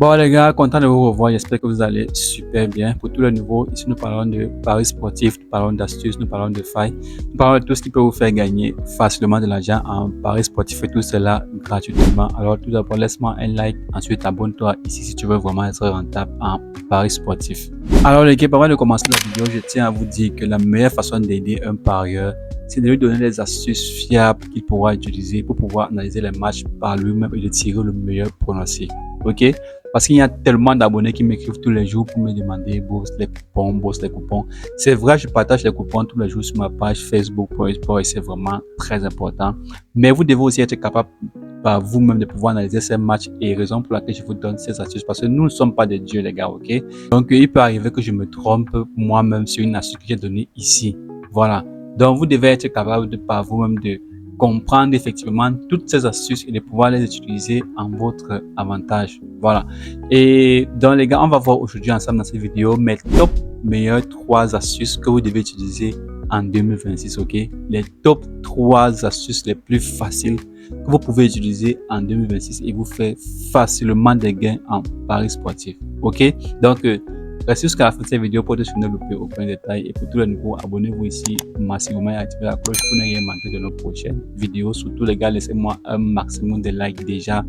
Bon les gars, content de vous revoir, j'espère que vous allez super bien. Pour tous les nouveaux, ici nous parlons de paris sportifs, nous parlons d'astuces, nous parlons de failles, nous parlons de tout ce qui peut vous faire gagner facilement de l'argent en paris sportifs et tout cela gratuitement. Alors tout d'abord, laisse-moi un like, ensuite abonne-toi ici si tu veux vraiment être rentable en paris sportifs. Alors les gars, avant de commencer la vidéo, je tiens à vous dire que la meilleure façon d'aider un parieur, c'est de lui donner des astuces fiables qu'il pourra utiliser pour pouvoir analyser les matchs par lui-même et de tirer le meilleur pronostic. Ok? Parce qu'il y a tellement d'abonnés qui m'écrivent tous les jours pour me demander bourse les coupons. C'est vrai, je partage les coupons tous les jours sur ma page Facebook pour Sport et c'est vraiment très important. Mais vous devez aussi être capable par vous-même de pouvoir analyser ces matchs et raison pour laquelle je vous donne ces astuces parce que nous ne sommes pas des dieux les gars, ok? Donc il peut arriver que je me trompe moi-même sur une astuce que j'ai donnée ici. Voilà. Donc vous devez être capable de par vous-même de comprendre effectivement toutes ces astuces et de pouvoir les utiliser en votre avantage. Voilà. Et donc les gars, on va voir aujourd'hui ensemble dans cette vidéo mes top meilleures 3 astuces que vous devez utiliser en 2026, ok? Les top 3 astuces les plus faciles que vous pouvez utiliser en 2026 et vous faire facilement des gains en paris sportif, ok? Donc restez jusqu'à la fin de cette vidéo pour ne louper aucun détail. Et pour tous les nouveaux, abonnez-vous ici massivement et activez la cloche pour ne rien manquer de nos prochaines vidéos. Surtout les gars, laissez-moi un maximum de likes déjà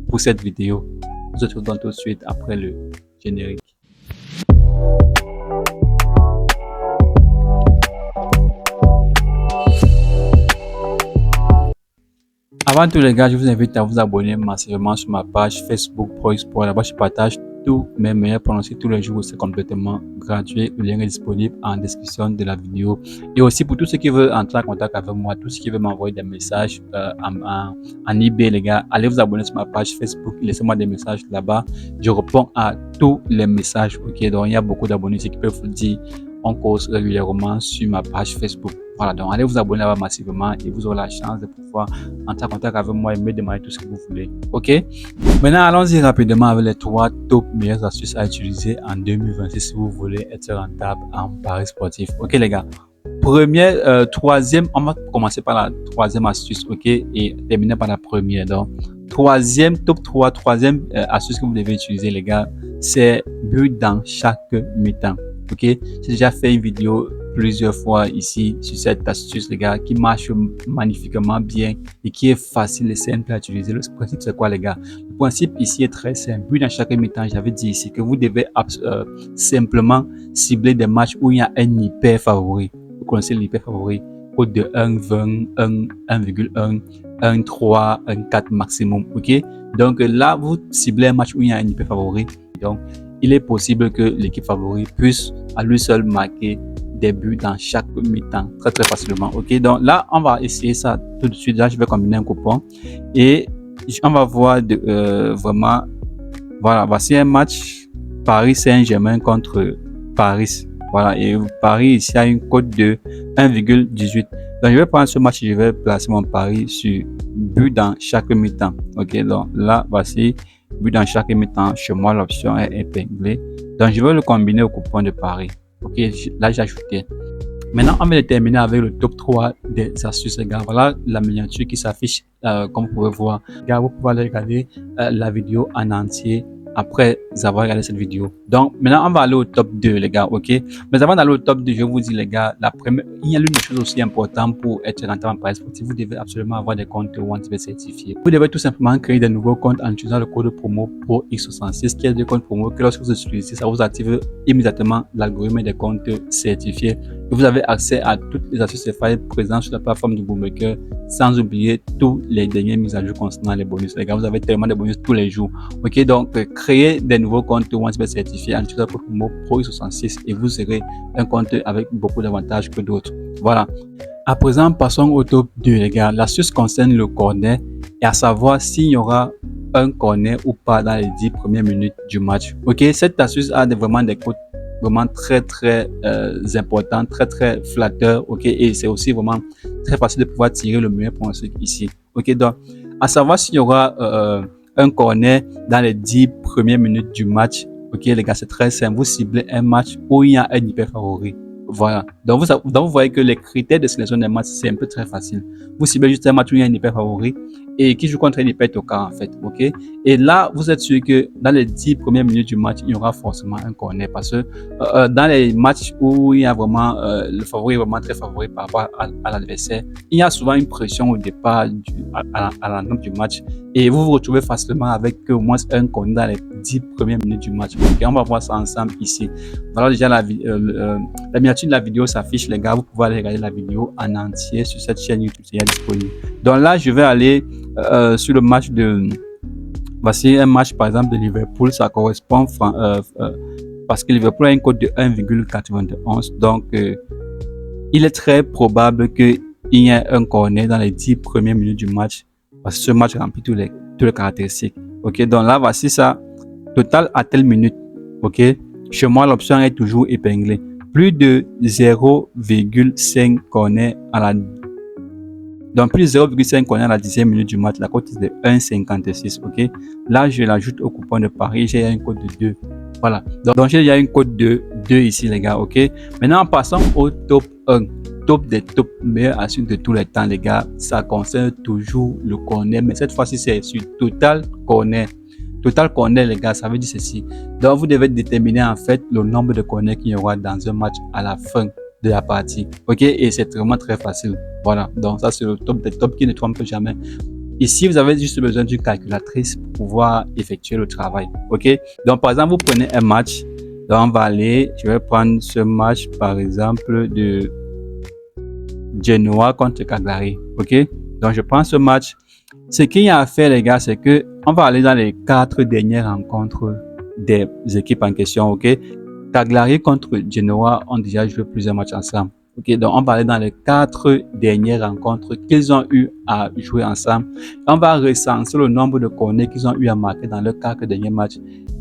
pour cette vidéo. On se retrouve donc tout de suite après le générique. Avant tout les gars, je vous invite à vous abonner massivement sur ma page Facebook Pro Sport. Là-bas, je partage tous mes meilleurs pronostics tous les jours. C'est complètement gratuit. Le lien est disponible en description de la vidéo. Et aussi pour tous ceux qui veulent entrer en contact avec moi, tous ceux qui veulent m'envoyer des messages en eBay, les gars, allez vous abonner sur ma page Facebook. Laissez-moi des messages là-bas. Je réponds à tous les messages. Ok, donc il y a beaucoup d'abonnés qui peuvent vous dire on cause régulièrement sur ma page Facebook. Voilà, donc allez vous abonner là-bas massivement et vous aurez la chance de pouvoir entrer en contact avec moi et me demander tout ce que vous voulez. Ok? Maintenant, allons-y rapidement avec les 3 top meilleures astuces à utiliser en 2026 si vous voulez être rentable en paris sportif. Ok les gars? Troisième, on va commencer par la troisième astuce, ok? Et terminer par la première. Donc, troisième astuce que vous devez utiliser les gars, c'est but dans chaque mi-temps. Ok, j'ai déjà fait une vidéo plusieurs fois ici sur cette astuce les gars qui marche magnifiquement bien et qui est facile et simple à utiliser. Le principe c'est quoi les gars? Le principe ici est très simple. But dans chaque mi-temps, j'avais dit ici que vous devez simplement cibler des matchs où il y a un hyper favori. Vous connaissez l'hyper favori? Cote de 1,20, 1,1, 1,3, 1,4 maximum. Ok, donc là vous ciblez un match où il y a un hyper favori. Donc il est possible que l'équipe favori puisse à lui seul marquer des buts dans chaque mi-temps très facilement. Ok, donc là on va essayer ça tout de suite. Là je vais combiner un coupon et on va voir vraiment. Voilà, voici un match Paris Saint-Germain contre Paris. Voilà, et Paris ici a une cote de 1,18. Donc je vais prendre ce match et je vais placer mon pari sur but dans chaque mi-temps. Ok, donc là voici but dans chaque mi-temps. Chez moi l'option est épinglée, donc je vais le combiner au coupon de Paris. Ok, là j'ai ajouté. Maintenant on va terminer avec le top 3 des astuces les gars. Voilà la miniature qui s'affiche comme vous pouvez voir. Les gars, vous pouvez aller regarder la vidéo en entier après avoir regardé cette vidéo. Donc maintenant on va aller au top 2 les gars, ok? Mais avant d'aller au top 2, je vous dis les gars, il y a l'une des choses aussi importantes pour être rentable en paris sportif. Vous devez absolument avoir des comptes OneXBet certifiés. Vous devez tout simplement créer des nouveaux comptes en utilisant le code promo PROX66 qui est le code promo que lorsque vous utilisez, ça vous active immédiatement l'algorithme des comptes certifiés. Et vous avez accès à toutes les astuces et failles présentes sur la plateforme du Bookmaker, sans oublier tous les dernières mises à jour concernant les bonus. Les gars, vous avez tellement de bonus tous les jours. Ok, donc créez des nouveaux comptes OneXBet certifiés en utilisant le promo PROX66 et vous aurez un compte avec beaucoup d'avantages que d'autres. Voilà. À présent, passons au top 2 les gars. L'astuce concerne le corner et à savoir s'il y aura un corner ou pas dans les 10 premières minutes du match. Ok, cette astuce a vraiment des codes vraiment très important, très flatteur. Ok, et c'est aussi vraiment très facile de pouvoir tirer le meilleur pronostic ici. Ok, donc à savoir s'il y aura un corner dans les 10 premières minutes du match. Ok les gars, c'est très simple. Vous ciblez un match où il y a un hyper favori. Voilà. Donc vous voyez que les critères de sélection des matchs, c'est un peu très facile. Vous ciblez juste un match où il y a un hyper favori et qui joue contre une hyper tocar en fait, ok? Et là, vous êtes sûr que dans les 10 premières minutes du match, il y aura forcément un corner parce que dans les matchs où il y a vraiment le favori est vraiment très favori par rapport à l'adversaire, il y a souvent une pression au départ à l'entame du match et vous vous retrouvez facilement avec au moins un corner dans les 10 premières minutes du match. Ok, on va voir ça ensemble ici. Voilà déjà la miniature de la vidéo s'affiche, les gars. Vous pouvez aller regarder la vidéo en entier sur cette chaîne YouTube, c'est disponible. Donc là, je vais aller sur le match de... Voici un match par exemple de Liverpool, ça correspond parce que Liverpool a une cote de 1,91. Donc, il est très probable qu'il y ait un corner dans les 10 premières minutes du match parce que ce match remplit toutes les caractéristiques. Ok, donc là, voici ça. Total à telle minute. Ok, chez moi, l'option est toujours épinglée. Plus de 0,5 corner à la... Donc, plus de 0,5 corner à la 10e minute du match. La cote est de 1,56. Ok, là, je l'ajoute au coupon de Paris. J'ai une cote de 2. Voilà. Donc, j'ai déjà une cote de 2 ici, les gars. Ok, maintenant, passons au top 1. Top des top meilleurs astuces de tous les temps, les gars. Ça concerne toujours le corner, mais cette fois-ci, c'est sur Total Corner. Total corner, les gars, ça veut dire ceci. Donc, vous devez déterminer en fait le nombre de corners qu'il y aura dans un match à la fin de la partie. Ok, et c'est vraiment très facile. Voilà, donc ça, c'est le top des tops qui ne trompe jamais. Ici, vous avez juste besoin d'une calculatrice pour pouvoir effectuer le travail. Ok, donc par exemple, vous prenez un match. Donc, on va aller, je vais prendre ce match par exemple de Genoa contre Cagliari. Ok, donc je prends ce match. Ce qu'il y a à faire, les gars, c'est que on va aller dans les 4 dernières rencontres des équipes en question. Ok, Cagliari contre Genoa ont déjà joué plusieurs matchs ensemble. Ok, donc on va aller dans les 4 dernières rencontres qu'ils ont eu à jouer ensemble. On va recenser le nombre de corners qu'ils ont eu à marquer dans leurs 4 derniers matchs.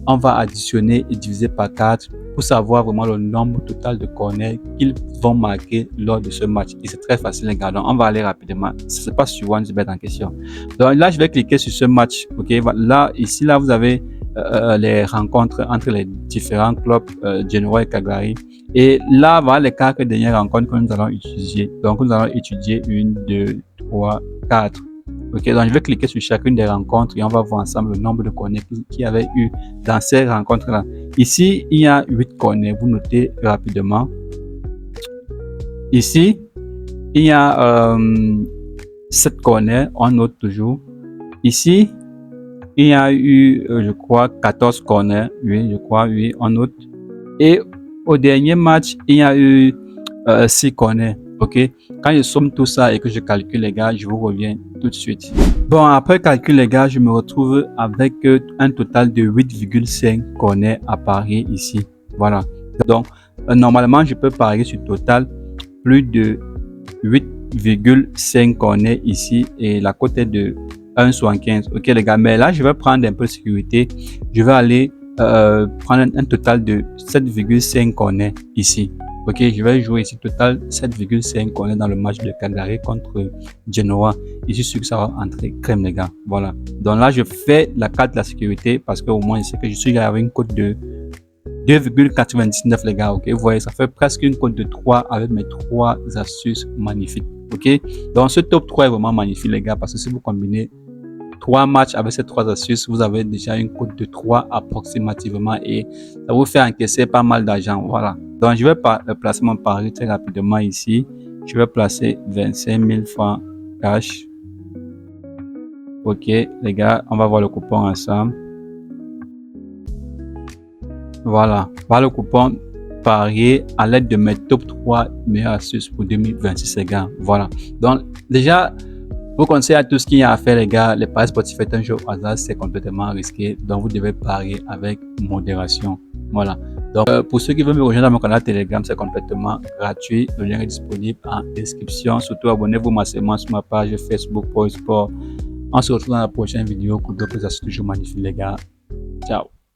On va additionner et diviser par 4 pour savoir vraiment le nombre total de corners qu'ils vont marquer lors de ce match. Et c'est très facile, les gars. Donc, on va aller rapidement. Ce n'est pas sur OneXBet en question. Donc là, je vais cliquer sur ce match. Ok, là, ici, là, vous avez les rencontres entre les différents clubs Genoa et Cagliari. Et là, voilà les 4 dernières rencontres que nous allons utiliser. Donc, nous allons étudier 1, 2, 3, 4. Ok, donc je vais cliquer sur chacune des rencontres et on va voir ensemble le nombre de corners qu'il y avait eu dans ces rencontres-là. Ici, il y a 8 corners. Vous notez rapidement. Ici, il y a 7 corners. On note toujours. Ici, il y a eu, je crois, 14 corners. Oui, je crois, oui, on note. Et au dernier match, il y a eu 6 corners. Ok, quand je somme tout ça et que je calcule, les gars, je vous reviens tout de suite. Bon, après calcul, les gars, je me retrouve avec un total de 8,5 corners à parier ici. Voilà. Donc, normalement, je peux parier sur total plus de 8,5 corners ici et la cote est de 1,75. Ok, les gars, mais là, je vais prendre un peu de sécurité. Je vais aller prendre un total de 7,5 corners ici. Ok, je vais jouer ici total 7,5 corners dans le match de Cagliari contre Genoa. Et je suis sûr que ça va entrer crème, les gars. Voilà. Donc là, je fais la carte de la sécurité parce qu'au moins, je sais que je suis avec une cote de 2,99, les gars. Ok, vous voyez, ça fait presque une cote de 3 avec mes 3 astuces magnifiques. Ok, donc ce top 3 est vraiment magnifique, les gars, parce que si vous combinez 3 matchs avec ces 3 astuces, vous avez déjà une cote de 3 approximativement et ça vous fait encaisser pas mal d'argent. Voilà. Donc, je vais placer mon pari très rapidement ici. Je vais placer 25 000 francs cash. Ok, les gars, on va voir le coupon ensemble. Voilà. Voilà le coupon parier à l'aide de mes top 3 meilleures astuces pour 2026, les gars. Voilà. Donc, déjà, vous conseille à tout ce qu'il y a à faire, les gars. Les paris sportifs est un jeu au hasard, c'est complètement risqué. Donc, vous devez parier avec modération. Voilà. Donc, pour ceux qui veulent me rejoindre dans mon canal Telegram, c'est complètement gratuit. Le lien est disponible en description. Surtout, abonnez-vous massivement sur ma page Facebook pour sport. On se retrouve dans la prochaine vidéo pour d'autres astuces toujours magnifiques, les gars. Ciao.